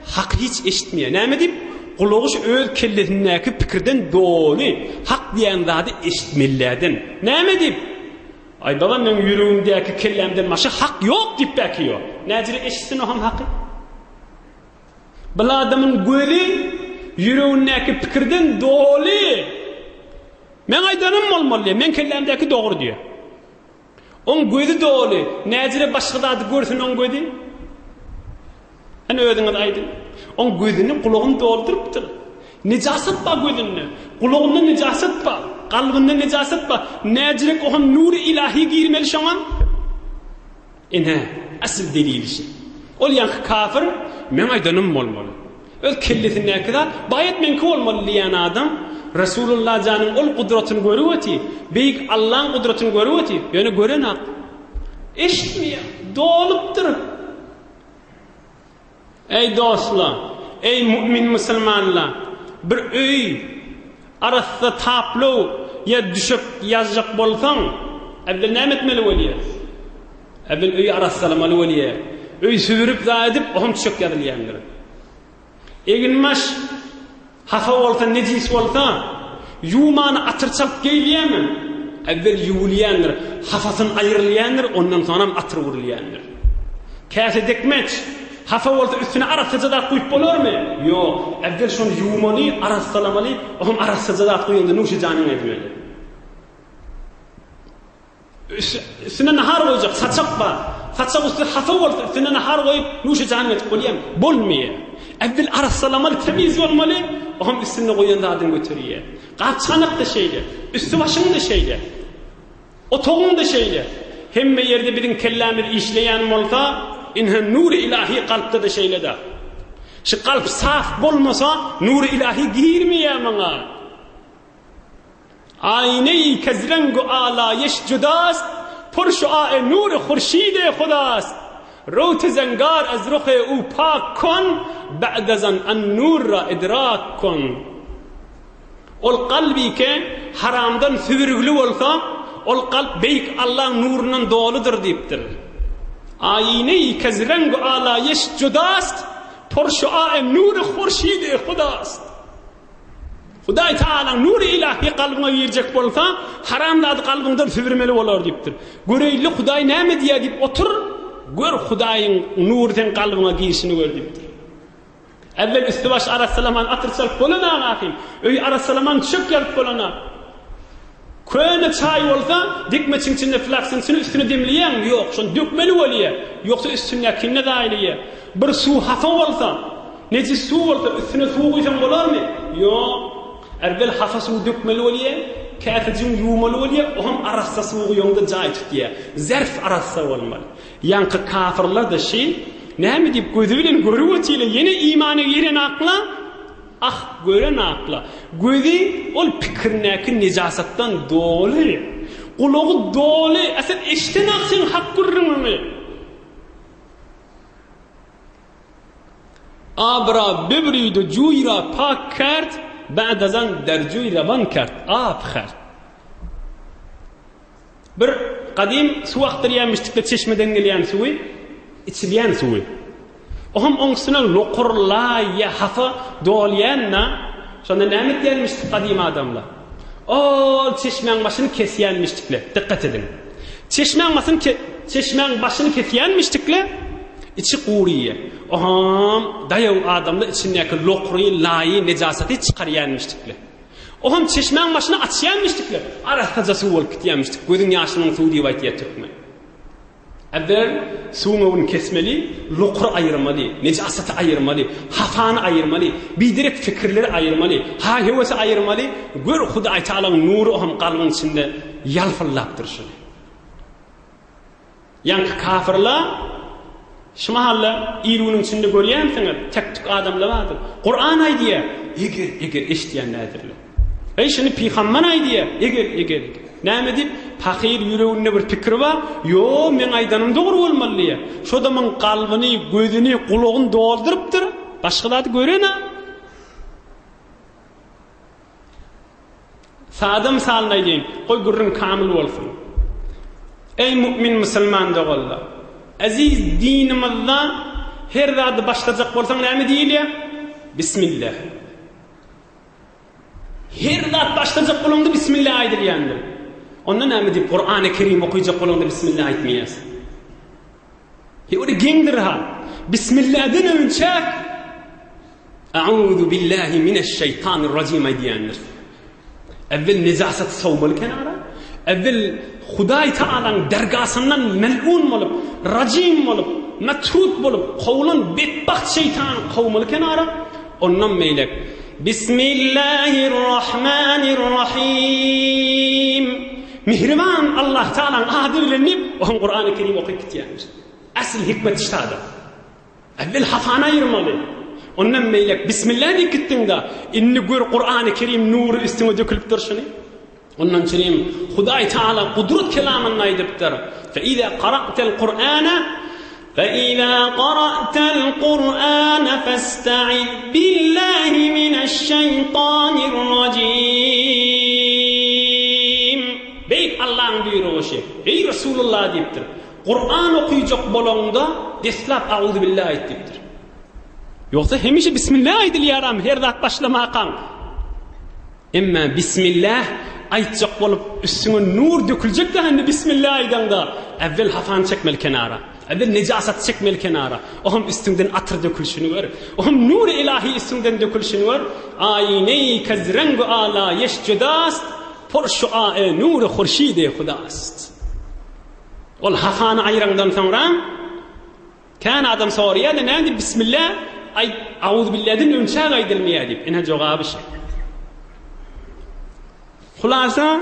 hak hiç eşitmiyor. Näme dip? Kuluğuş öz kelletindäki pikirden doğru. Hak diýen zady eşitmellerden. Näme dip? Ay baba men ýüregimdäki kellemden maşa hak ýok dip bäkiyor. Näjire eşitsin o ham haky? Bu adamın gözi ýüregindäki pikirden doğru. Men aydanım bolmaly, men kellemdäki dogry diýär. On gözi doğru. Näjire başga zady görsün on gözi? Hani ödüňiz aýdyn. On gözini kulağını doldurupdyr. Nijaset ba gözünde. Kulağında nijaset ba, kalbinde nijaset ba. Näjirek ohan nuri ilahi girmeli şoňa? Ene asl delilişi. Ol ýa kafir men aýdanım bolmaly. Öz kelletine kadar bayat menki bolmaly diýen adam Resulullah janyň ol gudratyny görüweti, beýik Allah'ın gudratyny görüweti, ýöne gören ak. Eşitmiýär, dolupdyr. Ey dostlar, ey mümin musulmanlar, bir öy arasında taplo ya düşüp yazacak bolsaň, evvel näme etmeli bolýar? Evvel öy arassalamaly bolýar. Öy süýürüp zaýdyp, ohum düşüp ýazylýandyr. Eginmaş hafa bolsa, nejis bolsa, ýumany atyrçalyp geýilýärmi? Evvel ýuwulýandyr, hafasyny aýrylýandyr, ondan soňra atyr wurulýandyr. Käse dekmeç hafa bolsa üstüne aras sajada koyup bolarmy? Ýok, evvel şonu ýuwmaly, aras salamaly, ohum aras sajada koýundy nuşy janyň etmeli. Üstüne nahar koyacak, saçak var. Saçak üstüne hafa bolsa üstüne nahar koyup nuşy janyň etip bolýar. Bolmaýar. Evvel aras salamaly, temiz bolmaly, ohum üstüne koýan zadyň götürýär. Gapçanak da şeýle, üstü başyň da şeýle. Otogyň da şeýle. Hemme ýerde birin kellämi işleýän bolsa, inhen nuri ilahi kalpte de şeylede. Şu kalp saf bolmasa nuri ilahi girmiyor maňa. Ayne-i kezrengu alayeş cudast, purşua nuri khurşide khudast. Rote zengar az ruhe u pak kon, ba'dazan an nurra idrak kon. Ol kalbi ke haramdan süvürgülü olsa, ol kalp beyk Allah nurundan doludur deyiptir. Ayne-i kezrengu alayeş cudast, purşua nuri khurşide khudast. Hudaý Taala nuri ilahi kalbına verecek bolsa, haramlady kalbyňdan süvürmeli bolar deyipdir. Göreýli Hudaý näme diýär dip otur, gör Hudaýyň nurdan kalbyňa girişini gör deyipdir. Evvel üstübaş arasalaman atyrçalyp bolana akim, öý arasalaman çöp ýaryp bolana. Köne çay bolsa, dikmeçiň içinde flaksyn üstüne demleýän, ýok, şonu dökmeli bolýar. Ýoksa üstüne kinne daýlýar. Bir suw hafa bolsa, nejis suw bolsa üstüne suw goýsan bolarmy? Ýok. Evvel hafa suw dökmeli bolýar, käfejin ýuwmaly bolýar, oham arassa suw goýanda jaý tutýar. Zerf arassa bolmaly. Ýanky kafirler da näme diýip gözü bilen görüwetile ýene imany giren akla, gören akla. Gözü ol pikirnäki nejasatdan dolu. Kulagy dolu. Asal eşten aksyň hak görürmi? Abra bibriydu juyra pak kart, ba'dazan derjuyra van kart. Abkhar. Bir qadim suw akdyrýanmışdykda çeşmeden gelýän suwy, içilýän suwy. Oham oňsyna loqurla ya hafa dolýanna, şonda näme diýermişdi qadim adamlar? Ol çeşmeň başyny kesýänmişdikler. Dikkat edin. Çeşmeň başyny kesýänmişdikler. İçi quriye. Oham dayaw adamlar içindäki loqry, laýy, nejasaty çykarýanmışdykler. Oham çeşmeň başyny açýanmışdykler. Arasda suw bolup gitýänmişdik. Gözüň ýaşynyň suw diýip aýtýatykmy? Evvel suwuny kesmeli, loqry aýyrmaly, nejasaty aýyrmaly, hafany aýyrmaly, bidirek fikirleri aýyrmaly, hewesi aýyrmaly. Gör Hudaý Taalaň nury oham kalbyň içinde ýalfyllapdyr şunu. Ýanky kafirler şu mahalla ýüreginiň içinde görýänsiňiz, tek adamlar bardyr. Qur'an aýdýar, eger eşitýän nädirler. Şunu Peygamber aýdýar, eger. Näme dip? Fakir ýüreginde bir pikir bar. Yo, men aýdanym dogry bolmaly. Şoda men kalbyny, gözüni, kulagyny doldurypdyr. Başgalady görena. Sadam salna aýdym, goý gürrüň kamil bolsun. Ey mümin musulman dogalla. Aziz dinimizde her zady başlajak bolsaň näme diýilýär? Bismillah. Her zat başlajak bolanda bismillah aýdylýandyr. Onda näme diýip Qur'any Kerim okuyjak bolanda bismillah aýtmaýas. Ori gengdir ha. Bismillah'dan önce A'udhu billahi mineşşeytanirracim diyendir. Evvel necaset savmalı kenara. Evvel Huday Ta'ala'nın dergasından mel'un olup, racim olup, metrut olup, kovulun bedbaht şeytan kovmalı kenara. Ondan meylek. Bismillahirrahmanirrahim. Mihriban Allah Ta'ala'nın adıyla o Kur'an-ı Kerim okuyup gidiyendir. Asıl hikmet iştadır. Evvel hafana ayırmalı. Ondan meylek Bismillah diye gittiğinde inni gör Kur'an-ı Kerim nuru üstüne dökülüp durşunu. Ondan çireyim Huday Teala kudret kelamını aydıptır. فَإِذَا قَرَأْتَ الْقُرْآنَ فَاسْتَعِذْ بِاللّٰهِ مِنَ الشَّيْطَانِ الرَّجِيمِ. Bey Allah'ın buyruğu şey. Ey Resulullah deyiptir. Kur'an okuyacak bolanda deslap A'udhu billahi aytdiptir. Yoksa hemişe Bismillah aydilyaram her zat başlamakan. Emma Bismillah aytjak bolup üstüne nur dökülecek de hani Bismillah aydanda evvel hafan çekmel kenara. Evvel necasat çekmel kenara. Ohum üstünden atır dökülüşünü var. Ohum nur ilahi üstünden dökülüşünü var. Ayney kazrengu ala yeşcedast porşu ae nur khurşide khudast. Ol hafana ayrandan sonra kan adam soruyor da näde Bismillah ay A'udhu billah'dan önce aydılmaya deyip. Ene cevabı şey. Hulasa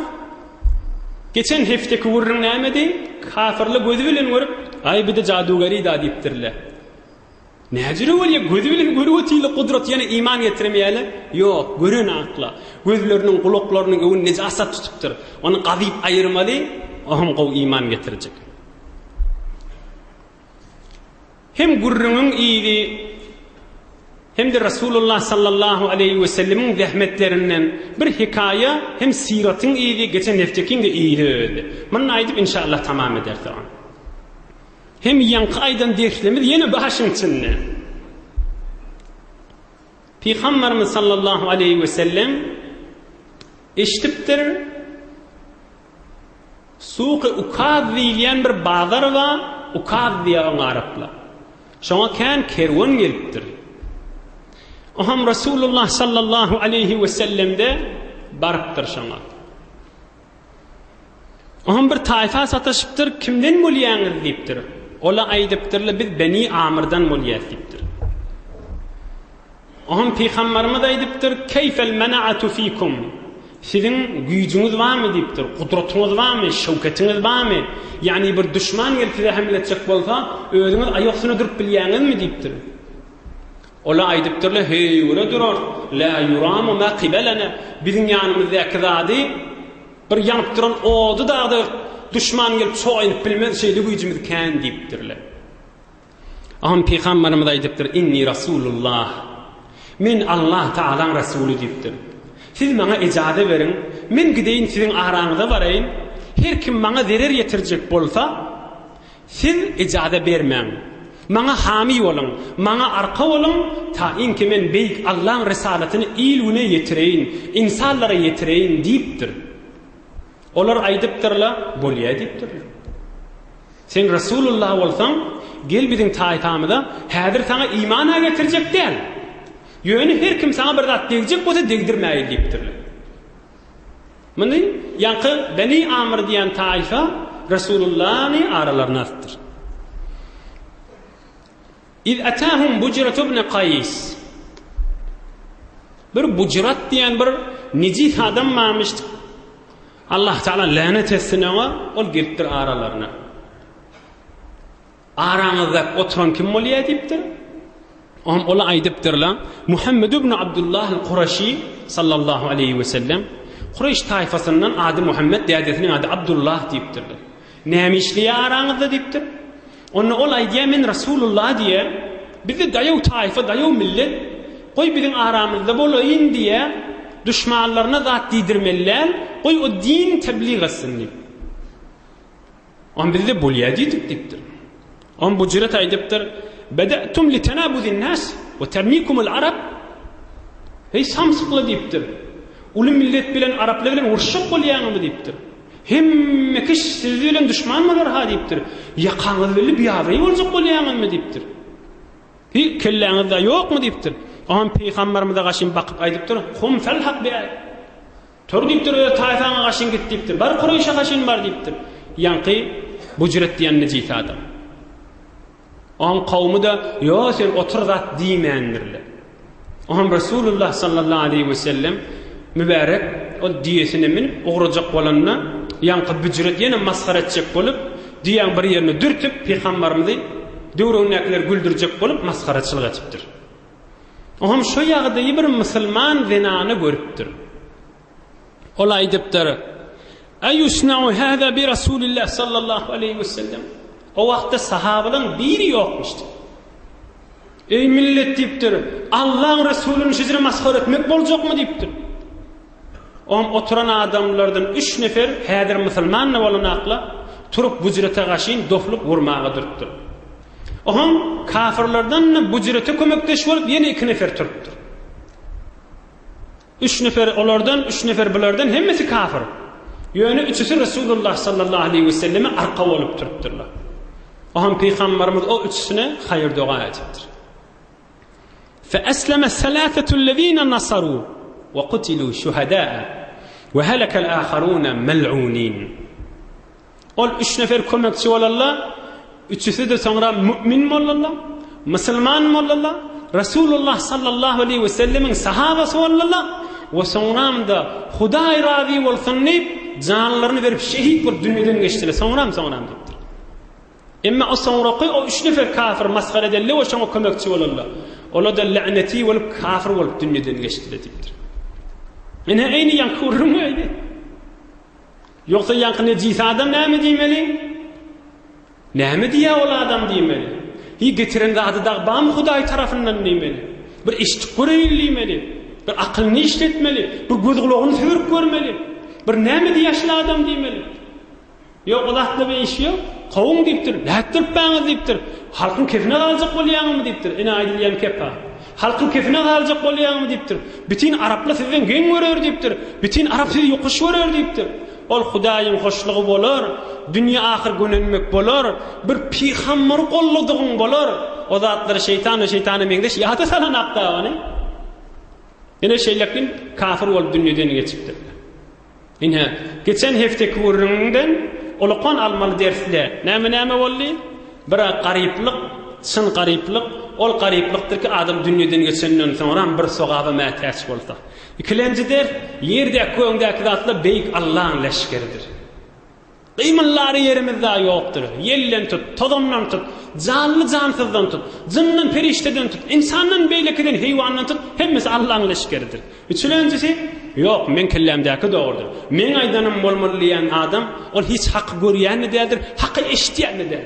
geçen hefteki vurrun näme dey? Kafirli gözü bilen görüp ay bir de cadugari da deyipdirler. Näjiri ol ya gözü bilen görüp tili kudret yani iman getirmeýärler. Yok, görün akla. Gözlerinin kulaklarının öwün necasat tutupdyr. Onu qazyp ayırmaly, ohum gow iman getirecek. Hem gurrunun iyili hem de Resulullah sallallahu aleyhi ve sellemin zahmetlerinden bir hikaye hem siratın iyili geçen heftekin de iyili. Manna aydıp inşallah tamam eder tamam. Hem yankı aydan derslerimiz yine başın içinde. Peygamberimiz sallallahu aleyhi ve sellem eşitiptir suq-ı ukad diyen bir bazar var, ukad diyen Araplar. Şoňa kan kerwan gelipdir. Oham Resulullah sallallahu aleyhi ve sellem'de barıptır şoňa. Oham bir taifa sataşıptır, kimden bolýaňyz diýipdir. Ola aýdypdyrlar biz Beni Amir'dan bolýas diýipdir. Oham Peygamberimiz aýdypdyr, "Keyfel mana'atu fikum?" Sizin güýjüňiz barmy diýipdir, kudretyňiz barmy, şöwketiniz barmy? Yani bir düşman gelip size hamle etjek bolsa, özüňiz aýaksyny durup bilýäňizmi diýipdir. Ola aýdypdyrlar, "Hey, ora durar. La yuramu ma qibalana." Biziň ýanymyzda kizady bir ýanyp duran odu dagdy düşman gelip soýup bilmez şeýle güýjümiz kan diýipdirler. Aham Peygamberimiz aýdypdyr, "Inni Rasulullah." Men Allah Taalaň rasuly diýipdir. Siz bana icade verin, men gideyin sizin araňyza baraýyn. Her kim bana zerer yetirjek bolsa, siz icade bermeň. Bana hami bolun, bana arka bolun, ta inki men beýik Allah'ın risalatyny ilüne yetireyin, insanlara yetireyin diýipdir. Olar aýdypdyrlar, bolýa diýipdirler. Sen Resulullah bolsaň, gel biziň taýtamyda, häzir sana imana getirjek däl. Yönü her kim sana bir zat degecek bolsa degdirmäýil diýipdirler. Mını yankı Beni Amir diyen taifa Resulullah'ın aralarına attır. İz atahum Bucrat ibn Qays. Bir Bucrat diyen bir nicit adam varmıştı. Allah Teala lanet etsin ona, ol gelipdir aralarına. Aranızda oturan kim bolýar diýipdir? Ola aýdypdyrlar, Muhammed ibn Abdullah al-Quraşi sallallahu aleyhi ve sellem Qurayş taifasından adı Muhammed dädesinin adı Abdullah diýipdirler. Näme işliýär araňyzda diýipdir. Onu ol aýdýar men Rasulullah diýär. Bizi daýaw taifa, daýaw millet goý biziň aramyzda bolaýyn diýär. Düşmanlaryna zat diýdirmeler, goý o din tebliğ etsin diýip. On bizde bolýar diýipdir. On bu jirat aýdypdyr, بدأتم لتنابذ الناس وترميكم العرب. Hey samsıklı deyiptir. Ulu millet bilen Araplar bilen urşup bolýanymy deyipdir. Hemme kiş siz bilen düşman mılar ha deyipdir. Ýakaňyz belli biýawry boljak bolýanymy deyipdir. Hi kelläňizde ýokmy deyipdir. Ahan peýgamberimize gaşyn bakyp aýdypdyr. Hum fel haq bi. Tur deyipdir, taýfaňa gaşyn git deyipdir. Bar Qurayşa gaşyn bar deyipdir. Ýanky bu jüret diýen nejit adam. Ahan kawmy da ýa sen otur zat diýmendirler. Ahan Rasulullah sallallahu aleyhi ve sellem mübarek o diyesine minip uğrayacak bolanna ýanky büjret ýene maskhara etjek bolup diýen bir ýerine dürtüp peýgamberimizi döwrenekler güldürjek bolup maskharaçylyk etipdir. Aham şo ýagdaý bir musulman zinany görüpdir. Ol aýdypdyr: "Ayyusna'u hada bi Rasulillah sallallahu aleyhi ve sellem." O wagtda sahabadan biri ýokmuşdy. Ey millet deyipdir, Allah Resulüni sizre maskhara etmek boljakmy deyipdir. Oturan adamlardan 3 nefer häzir musulman bolan akla turup bujrete gaşyn dofluk vurmaga durupdyr. Oham kafirlerden bujrete kömekdeş bolup ýene 2 nefer turupdyr. 3 nefer olardan 3 nefer bulardan hemmesi kafir. Ýöne üçüsi Resulullah sallallahu aleyhi ve selleme arka bolup turupdyrlar. Oham peýgamberimiz o üçüsine hayır dua etipdir. فأسلم الثلاثة الذين نصروا وقتلوا شهداء وهلك الآخرون ملعونين. Ol 3 nefer kömekçi bolallar. Üçüsi de sonra mümin bollarlar, musulman bollarlar, Resulullah sallallahu aleyhi ve sellemin sahabası bollarlar. Ve sonram da Hudaý razy bolsun diýip janlaryny berip şehit bolup dünýeden geçdiler. Sonram diýipdir. Emma o sonraky o 3 nefer kafir maskhara edildi we şoňa kömekçi bolarlar. Olar da laneti bolup kafir bolup dünýeden geçdiler diýipdir. Ene eýni ýanky urunmaýdy. Ýoksa ýanky nejis adam näme diýmeli? Näme diýär ol adam diýmeli? Hi getiren zady da bam Hudaý tarapyndan diýmeli. Bir iştik göreýilmeli. Bir akylyny işletmeli. Bir gözgulagyny sürüp görmeli. Bir näme diýýär adam diýmeli. Ýok Allah'la bir iş ýok. Kowun diýipdir, nätdir baňyz diýipdir. Halkyň kefine galjak bolýanymy diýipdir. Ene aýdylýan kepa. Halkyň kefine galjak bolýanymy diýipdir. Bütün Araplar sizden geň görer diýipdir. Bütün Arap sizi ýokuş görer diýipdir. Ol Hudaýyň hoşlugy bolar, dünýä ahir gönenmek bolar, bir peýgamber golladygyň bolar. O zatlar şeytany meňdeş ýata salan akdagyny. Ene şeýlekin kafir bolup dünýeden geçipdir. Ine geçen hefteki urundan olaqan almaly dersler. Näme boldy? Bir garyplyk, çyn garyplyk, ol garyplykdyr ki adam dünýeden geçenden soňra bir sogaba mätäç bolsa. İkilenci der, ýerde köňdäki zatlar beýik Allahyň leşkeridir. Gymynlary ýerimizde ýokdur. Ýellen tut, todamdan tut, janly jansızdan tut, jyndan perişteden tut, insandan beýlekden heýwandan tut, hemmesi Allahyň leşkeridir. Üçüncüsi, ýok, men kellämdäki dogrudur. Men aýdanym bolmalyýan adam, ol hiç hak görýän nädir, haky eşitýän nädir.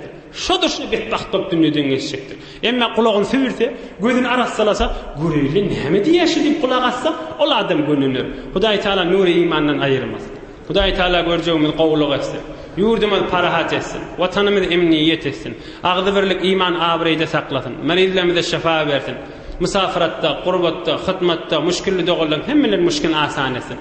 Şodur şunu bedbaht bolup dünýeden geçecekdir. Emma kulagyny sübürse, gözüni arassalasa, göreýli näme diýýär diýip kulak assa, ol adam gönünür. Hudaý Taala nury imandan aýyrmaz. Hudaý Taala görjegimiz gowluk etsin. Ýurdumyz parahat etsin. Watanymyz emniýet etsin. Agdy birlik iman abreyde saklasın. Merizlerimize şefa bersin. Musafiratda, gurbatda, hytmatda, müşkilli dogalan hemmeler müşkil asan etsin.